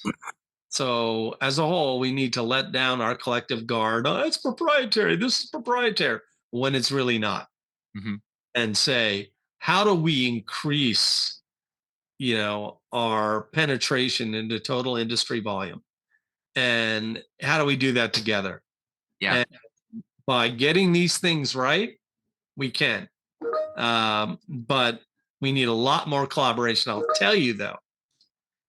so as a whole, we need to let down our collective guard. Oh, it's proprietary. This is proprietary, when it's really not. And say, how do we increase, our penetration into total industry volume? And how do we do that together? Yeah. And by getting these things right, we can. But we need a lot more collaboration. I'll tell you, though,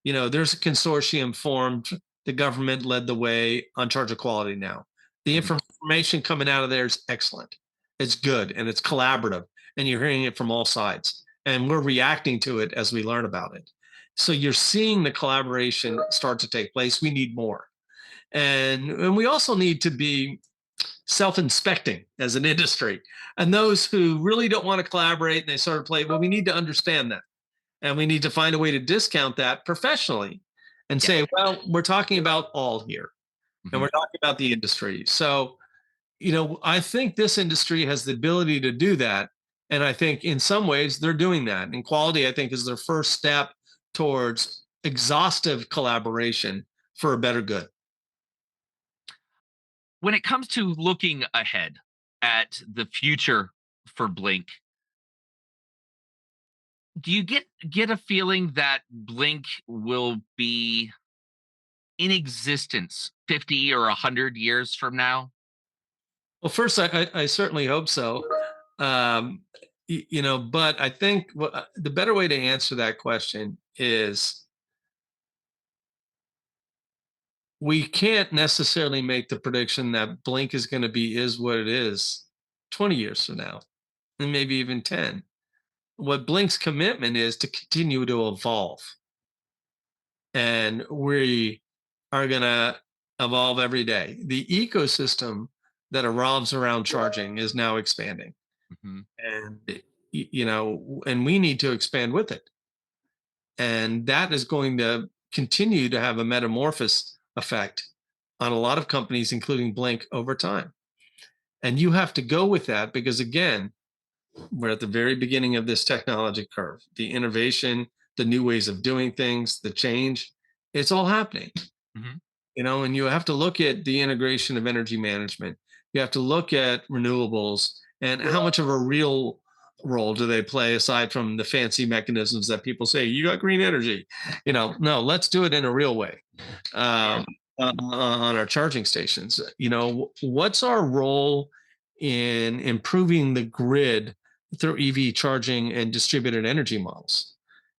there's a consortium formed. The government led the way on charger quality now. The information coming out of there is excellent. It's good, and it's collaborative, and you're hearing it from all sides. and we're reacting to it as we learn about it. So you're seeing the collaboration start to take place. We need more. And we also need to be self-inspecting as an industry. And those who really don't want to collaborate and they sort of play, well, we need to understand that. And we need to find a way to discount that professionally and Yeah. say, well, we're talking about all here and we're talking about the industry. So, I think this industry has the ability to do that. And I think in some ways they're doing that. And quality, I think, is their first step towards exhaustive collaboration for a better good. When it comes to looking ahead at the future for Blink, do you get a feeling that Blink will be in existence 50 or 100 years from now? Well, first, I certainly hope so. But I think the better way to answer that question is we can't necessarily make the prediction that Blink is going to be is what it is 20 years from now, and maybe even 10. What Blink's commitment is to continue to evolve. And we are going to evolve every day. The ecosystem that revolves around charging is now expanding. hmm And, and we need to expand with it. And that is going to continue to have a metamorphosis effect on a lot of companies, including Blink, over time. And you have to go with that because, again, we're at the very beginning of this technology curve. The innovation, the new ways of doing things, the change, it's all happening. hmm And you have to look at the integration of energy management. You have to look at renewables and how much of a real role do they play aside from the fancy mechanisms that people say, you got green energy. No, let's do it in a real way. On our charging stations. What's our role in improving the grid through EV charging and distributed energy models?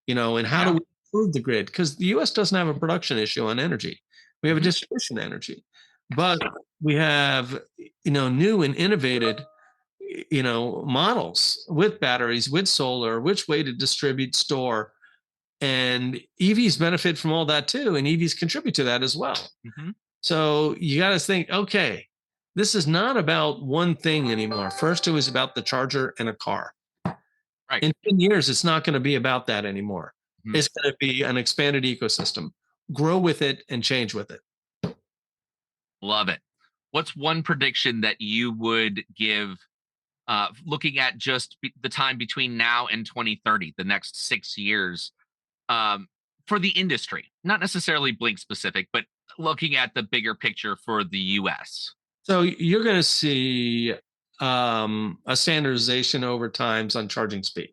And how do we improve the grid? Because the US doesn't have a production issue on energy. We have a distribution energy, but we have, new and innovated, models with batteries, with solar, which way to distribute, store, and EVs benefit from all that too. And EVs contribute to that as well. hmm So you got to think, okay, this is not about one thing anymore. First, it was about the charger and a car. Right. In 10 years, it's not going to be about that anymore. Mhm. It's going to be an expanded ecosystem. Grow with it and change with it. Love it. What's one prediction that you would give, looking at just the time between now and 2030, the next 6 years, for the industry? Not necessarily Blink specific, but looking at the bigger picture for the US. So you're going to see a standardization over times on charging speed,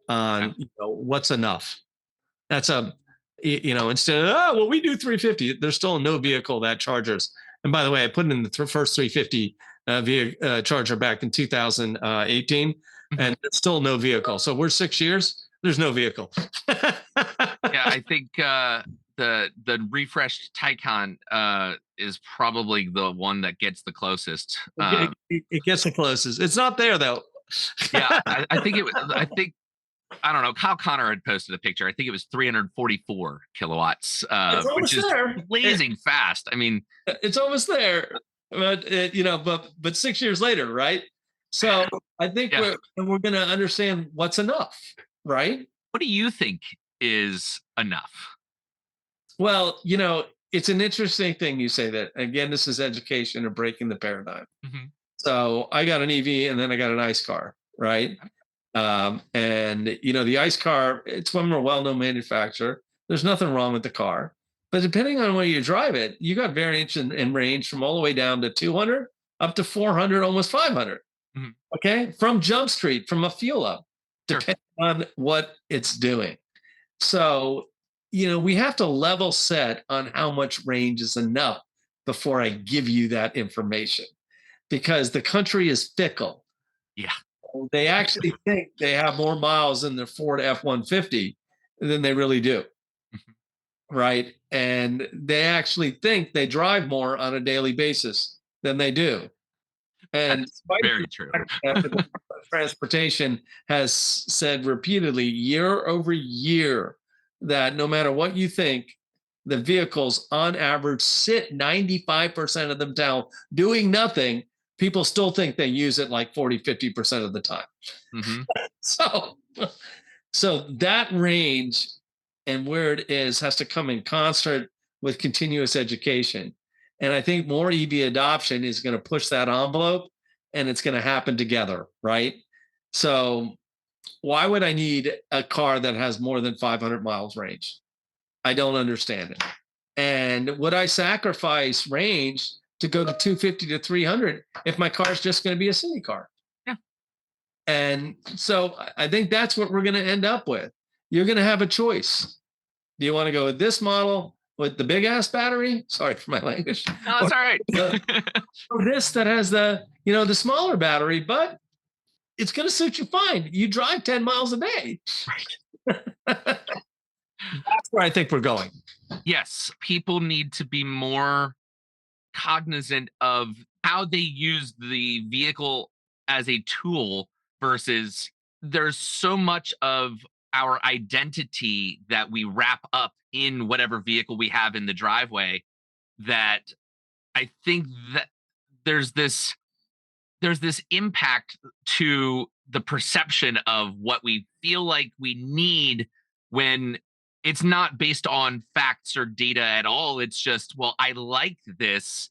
on what's enough. That's instead of, oh, well, we do 350, there's still no vehicle that chargers. And by the way, I put in the first 350 charger back in 2018, and there's still no vehicle. So we're 6 years, there's no vehicle. Yeah, I think the refreshed Taycan is probably the one that gets the closest. It gets the closest. It's not there though. Yeah, I think it was. I don't know. Kyle Connor had posted a picture. I think it was 344 kilowatts, which is there. blazing fast. I mean, It's almost there, but but 6 years later, right? So I think we're going to understand what's enough, right? what do you think is enough? Well, it's an interesting thing you say that. Again, this is education and breaking the paradigm. Mhm. So I got an EV and then I got an ICE car, right? And the ICE car, it's from a well-known manufacturer. There's nothing wrong with the car, but depending on where you drive it, you got variance in range from all the way down to 200 up to 400, almost 500. Mhm. Okay, from Jump Street, from a fuel up, Sure. depending on what it's doing. So we have to level set on how much range is enough before I give you that information, because the country is fickle. Yeah. They actually think they have more miles in their Ford F-150 than they really do. Mhm. Right. And they actually think they drive more on a daily basis than they do. And That's very true. after the Transportation has said repeatedly, year over year, that no matter what you think, the vehicles on average sit 95% of them down doing nothing. People still think they use it like 40, 50% of the time. Hmm. So, so that range and where it is has to come in concert with continuous education. And I think more EV adoption is going to push that envelope and it's going to happen together, right? So, why would I need a car that has more than 500 miles range? I don't understand it. And would I sacrifice range to go to 250 to 300 if my car is just going to be a city car? Yeah. And so I think that's what we're going to end up with. You're going to have a choice. Do you want to go with this model with the big ass battery? Sorry for my language. No, that's all right. Or this that has the smaller battery, but it's going to suit you fine. You drive 10 miles a day. Right. That's where I think we're going. Yes, people need to be more cognizant of how they use the vehicle as a tool versus there's so much of our identity that we wrap up in whatever vehicle we have in the driveway that I think that there's this there's this impact to the perception of what we feel like we need when it's not based on facts or data at all. It's just, well, I like this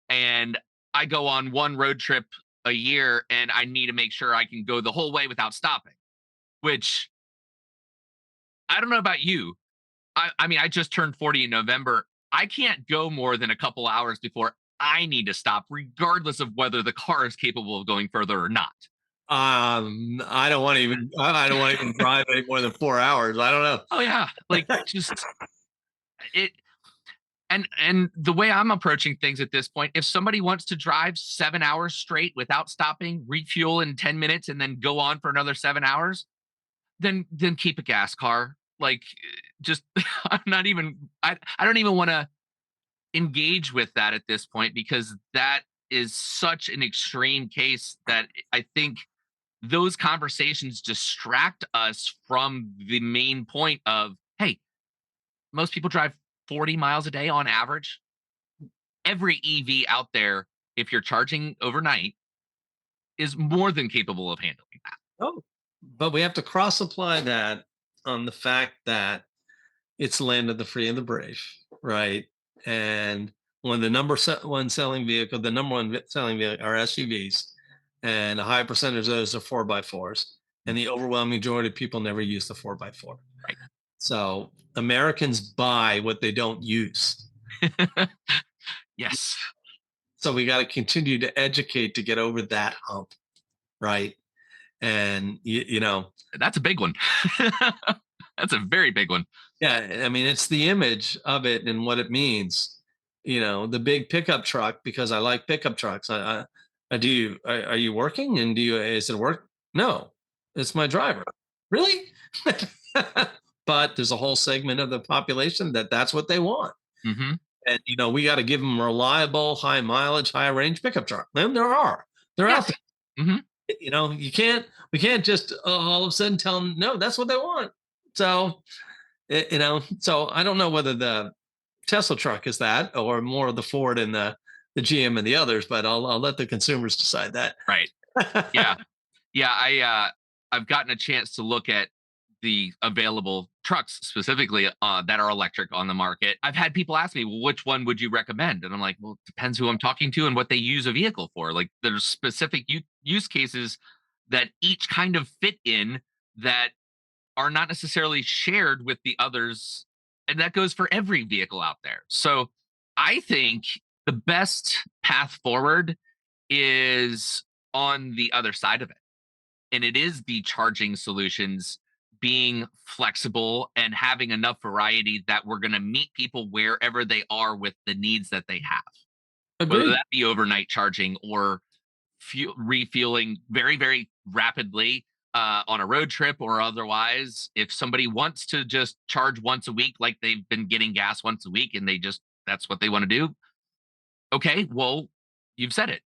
and I go on one road trip a year and I need to make sure I can go the whole way without stopping, which I don't know about you. I mean, I just turned 40 in November. I can't go more than a couple hours before I need to stop, regardless of whether the car is capable of going further or not. I don't want to even. I don't want to even drive any more than 4 hours. I don't know. Oh yeah, like just it. And the way I'm approaching things at this point, if somebody wants to drive 7 hours straight without stopping, refuel in 10 minutes, and then go on for another 7 hours, then keep a gas car. Like just I'm not even I don't even want to engage with that at this point because that is such an extreme case that I think those conversations distract us from the main point of, hey, most people drive 40 miles a day on average. Every EV out there, if you're charging overnight, is more than capable of handling that. Oh, but we have to cross apply that on the fact that it's land of the free and the brave, right? And when the one selling vehicle, the number one selling vehicle are SUVs, and a high percentage of those are 4x4s, and the overwhelming majority of people never use the 4x4. Right. So Americans buy what they don't use. Yes. So we got to continue to educate to get over that hump, right? And That's a big one. That's a very big one. yeah, I mean, it's the image of it and what it means. The big pickup truck, because I like pickup trucks. I do. Are you working? And is it work? No, it's my driver. Really? But there's a whole segment of the population that's what they want. Hmm. And we got to give them a reliable, high mileage, high range pickup truck. And they're out Yes. there. Hmm. We can't just all of a sudden tell them no, that's what they want. So so I don't know whether the Tesla truck is that or more of the Ford and the GM and the others, but I'll let the consumers decide that. Right. Yeah. Yeah. I've gotten a chance to look at the available trucks specifically that are electric on the market. I've had people ask me, well, which one would you recommend? And I'm like, well, it depends who I'm talking to and what they use a vehicle for. Like there's specific use cases that each kind of fit in that are not necessarily shared with the others. And that goes for every vehicle out there. So I think the best path forward is on the other side of it. And it is the charging solutions being flexible and having enough variety that we're going to meet people wherever they are with the needs that they have, whether Agreed. that be overnight charging or refueling very, very rapidly on a road trip or otherwise. If somebody wants to just charge once a week, like they've been getting gas once a week and that's what they want to do. Okay, well, you've said it.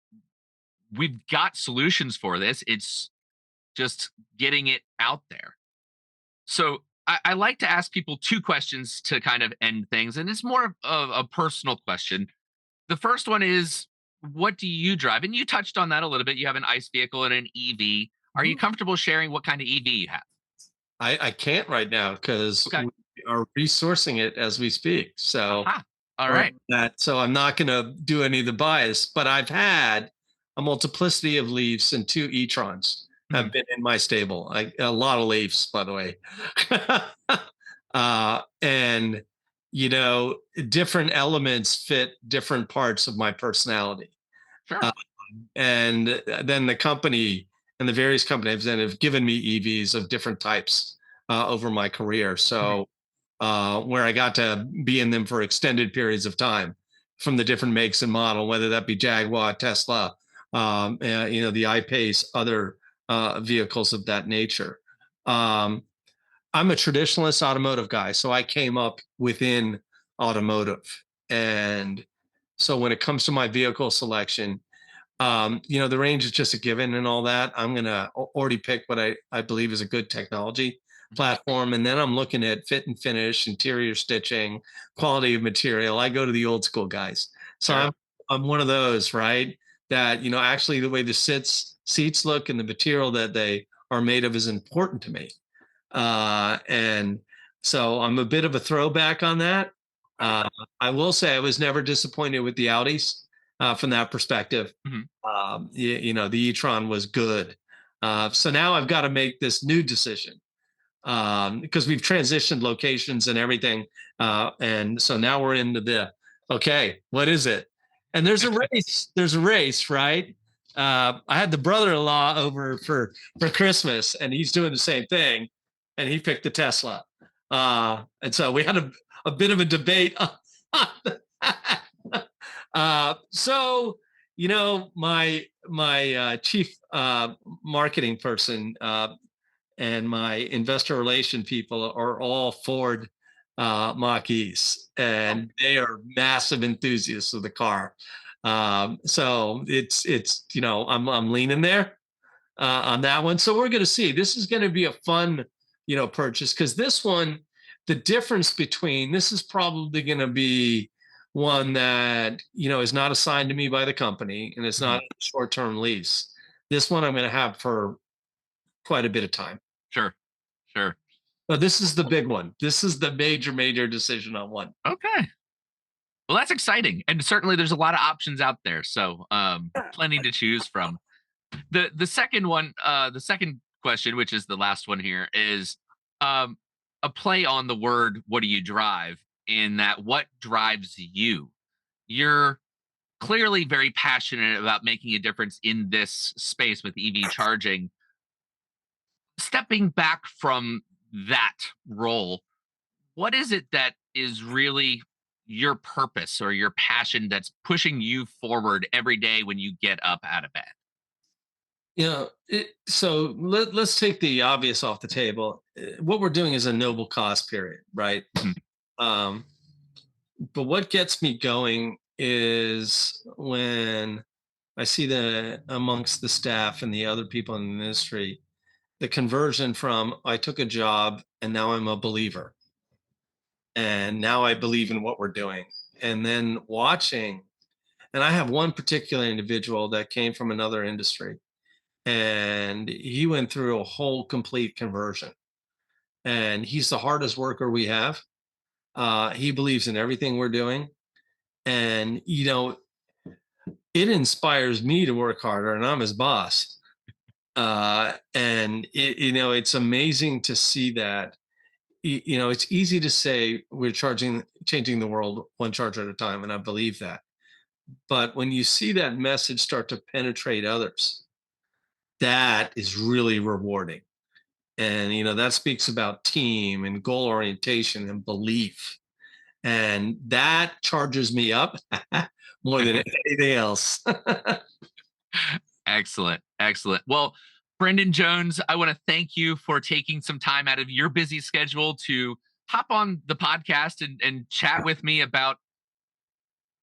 We've got solutions for this. It's just getting it out there. So I like to ask people two questions to kind of end things, and it's more of a personal question. The first one is, what do you drive? And you touched on that a little bit. You have an ICE vehicle and an EV. Are you Mhm. comfortable sharing what kind of EV you have? I can't right now because Okay. we are resourcing it as we speak. So Aha. All or right. that so I'm not going to do any of the bias, but I've had a multiplicity of Leafs and two e-trons have Mhm. been in my stable. A lot of Leafs, by the way. And different elements fit different parts of my personality. Sure. Uh, and then the company and the various companies that have given me EVs of different types over my career. Mhm. So where I got to be in them for extended periods of time from the different makes and model, whether that be Jaguar, Tesla, the iPace, other vehicles of that nature. Um, I'm a traditionalist automotive guy, so I came up within automotive. And so when it comes to my vehicle selection, the range is just a given and all that. I'm gonna already pick what I believe is a good technology Mhm. platform, and then I'm looking at fit and finish, interior stitching, quality of material. I go to the old school guys, so Sure. I'm one of those, right? That actually the way the seats look and the material that they are made of is important to me, and so I'm a bit of a throwback on that. Okay. I will say I was never disappointed with the Audis from that perspective. Mhm. The e-tron was good. So now I've got to make this new decision because we've transitioned locations and everything. And so now we're into okay, what is it? And there's a race. There's a race, right? I had the brother-in-law over for Christmas, and he's doing the same thing, and he picked the Tesla. And so we had a bit of a debate. So my chief marketing person and my investor relation people are all Ford Mach-E's, Oh, and they are massive enthusiasts of the car. So it's I'm leaning there on that one. So we're going to see. This is going to be a fun purchase because this one, the difference between this is probably going to be one that is not assigned to me by the company and it's not mhm. a short-term lease. This one I'm going to have for quite a bit of time. Sure. Sure. But this is the big one. This is the major decision on one. Okay. Well, that's exciting. And certainly there's a lot of options out there. So plenty to choose from. The second one, the second question, which is the last one here, is um a play on the word what do you drive, in that what drives you? You're clearly very passionate about making a difference in this space with EV charging. Stepping back from that role, what is it that is really your purpose or your passion that's pushing you forward every day when you get up out of bed? So let's take the obvious off the table. What we're doing is a noble cause, period, right? Mhm. Um, but what gets me going is when I see the amongst the staff and the other people in the industry, the conversion from I took a job and now I'm a believer. And now I believe in what we're doing. And then watching, and I have one particular individual that came from another industry and he went through a whole complete conversion. And he's the hardest worker we have. He believes in everything we're doing. And, it inspires me to work harder, and I'm his boss. And it's amazing to see that. It's easy to say we're changing the world one charger at a time, and I believe that. But when you see that message start to penetrate others, that is really rewarding. And that speaks about team and goal orientation and belief, and that charges me up more than anything else. Excellent. Excellent. Well, Brendan Jones, I want to thank you for taking some time out of your busy schedule to hop on the podcast and chat with me about,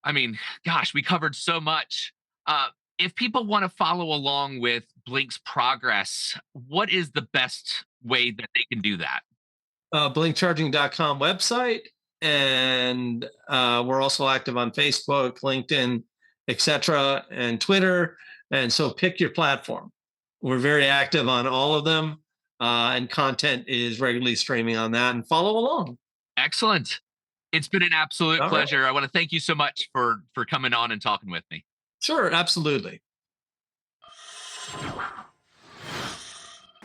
I mean, gosh, we covered so much. Uh, If people want to follow along with Blink's progress, what is the best way that they can do that? Blinkcharging.com website. And we're also active on Facebook, LinkedIn, etc., and Twitter. And so pick your platform. We're very active on all of them, and content is regularly streaming on that. And follow along. Excellent. It's been an absolute All right. pleasure. I want to thank you so much for coming on and talking with me. Sure, absolutely.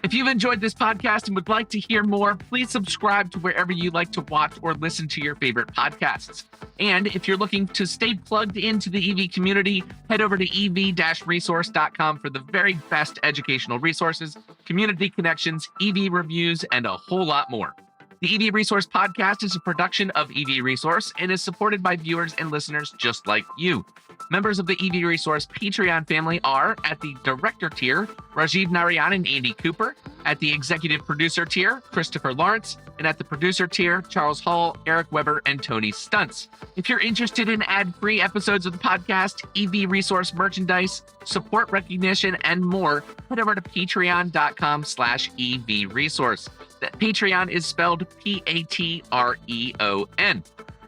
If you've enjoyed this podcast and would like to hear more, please subscribe to wherever you like to watch or listen to your favorite podcasts. And if you're looking to stay plugged into the EV community, head over to ev-resource.com for the very best educational resources, community connections, EV reviews, and a whole lot more. The EV Resource Podcast is a production of EV Resource and is supported by viewers and listeners just like you. Members of the EV Resource Patreon family are, at the director tier, Rajeev, Narayan, and Andy Cooper; at the executive producer tier, Christopher Lawrence; and at the producer tier, Charles Hall, Eric Weber, and Tony Stuntz. If you're interested in ad-free episodes of the podcast, EV Resource merchandise, support recognition, and more, head over to patreon.com/EV Resource. That Patreon is spelled Patreon.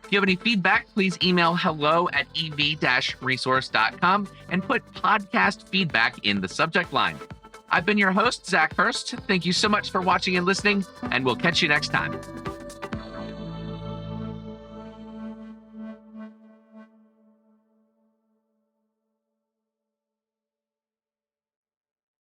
If you have any feedback, please email hello@ev-resource.com and put podcast feedback in the subject line. I've been your host, Zach Hurst. Thank you so much for watching and listening, and we'll catch you next time.